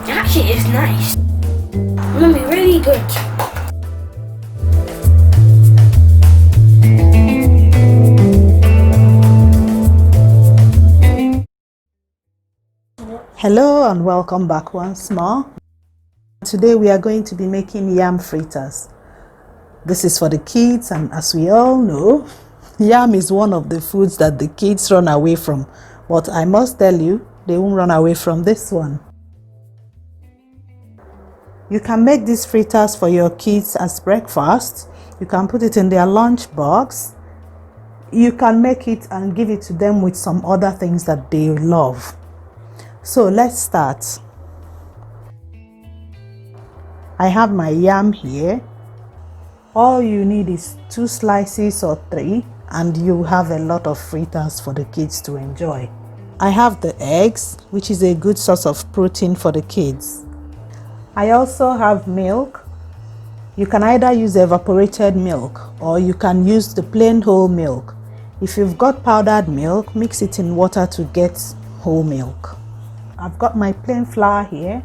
Actually it's nice. It's gonna be really good. Hello and welcome back once more. Today we are going to be making yam fritters. This is for the kids, and as we all know, yam is one of the foods that the kids run away from. But I must tell you, they won't run away from this one. You can make these fritters for your kids as breakfast. You can put it in their lunch box. You can make it and give it to them with some other things that they love. So let's start. I have my yam here. All you need is 2 slices or 3, and you have a lot of fritters for the kids to enjoy. I have the eggs, which is a good source of protein for the kids. I also have milk. You can either use evaporated milk or you can use the plain whole milk. If you've got powdered milk, mix it in water to get whole milk. I've got my plain flour here,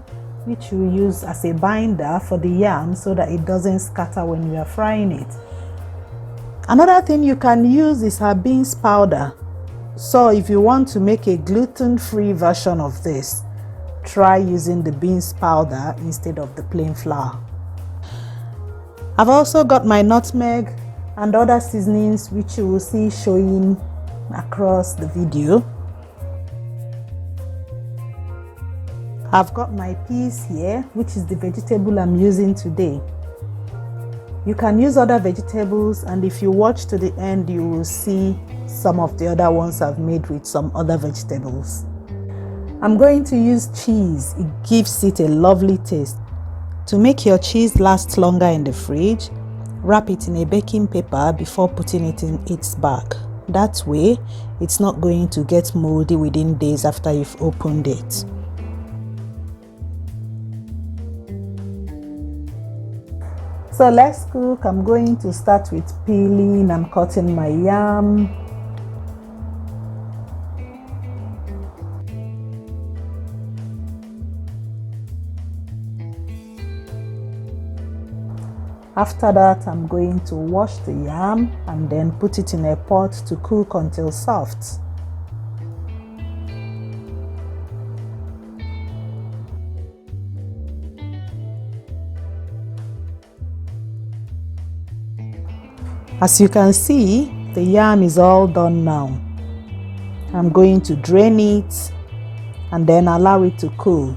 which we use as a binder for the yam so that it doesn't scatter when we are frying it. Another thing you can use is our beans powder. So if you want to make a gluten-free version of this, try using the beans powder instead of the plain flour. I've also got my nutmeg and other seasonings which you will see showing across the video. I've got my peas here, which is the vegetable I'm using today. You can use other vegetables, and if you watch to the end, you will see some of the other ones I've made with some other vegetables. I'm going to use cheese. It gives it a lovely taste. To make your cheese last longer in the fridge, wrap it in a baking paper before putting it in its bag. That way, it's not going to get moldy within days after you've opened it. So let's cook. I'm going to start with peeling and cutting my yam. After that, I'm going to wash the yam and then put it in a pot to cook until soft. As you can see, the yam is all done now. I'm going to drain it and then allow it to cool.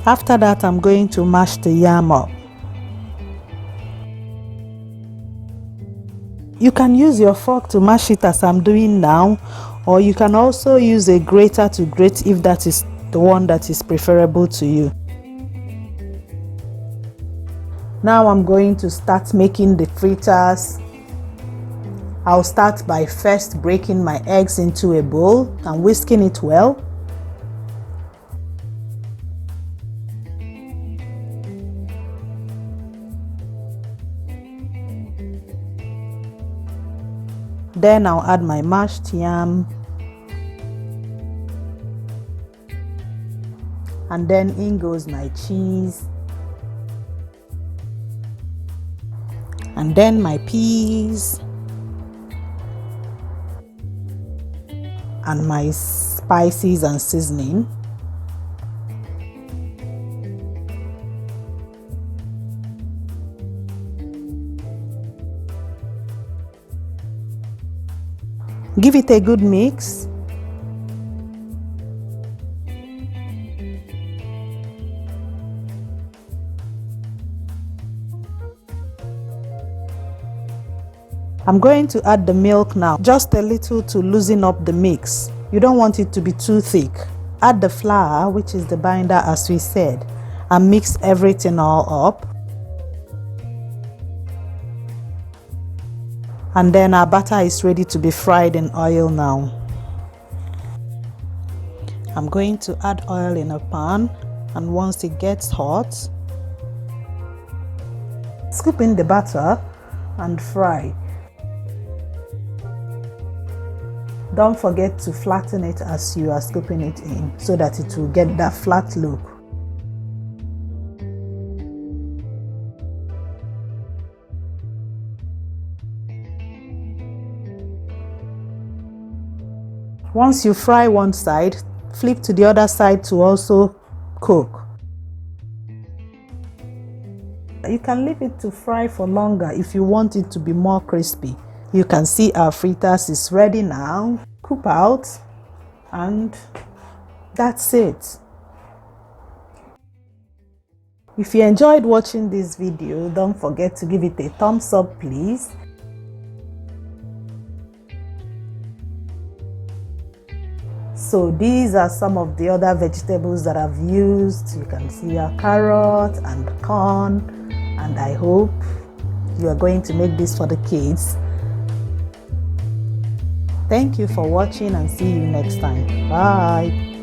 After that, I'm going to mash the yam up. You can use your fork to mash it as I'm doing now, or you can also use a grater to grate if that is the one that is preferable to you. Now I'm going to start making the fritters. I'll start by first breaking my eggs into a bowl and whisking it well. Then I'll add my mashed yam. And then in goes my cheese. And then my peas. And my spices and seasoning. Give it a good mix. I'm going to add the milk now, just a little to loosen up the mix. You don't want it to be too thick. Add the flour, which is the binder as we said, and mix everything all up. And then our batter is ready to be fried in oil now. I'm going to add oil in a pan, and once it gets hot, scoop in the batter and fry. Don't forget to flatten it as you are scooping it in so that it will get that flat look. Once you fry one side, flip to the other side to also cook. You can leave it to fry for longer if you want it to be more crispy. You can see our fritters is ready now. Scoop out, and that's it. If you enjoyed watching this video, don't forget to give it a thumbs up, please. So these are some of the other vegetables that I've used. You can see a carrot and corn, and I hope you are going to make this for the kids. Thank you for watching and see you next time. Bye.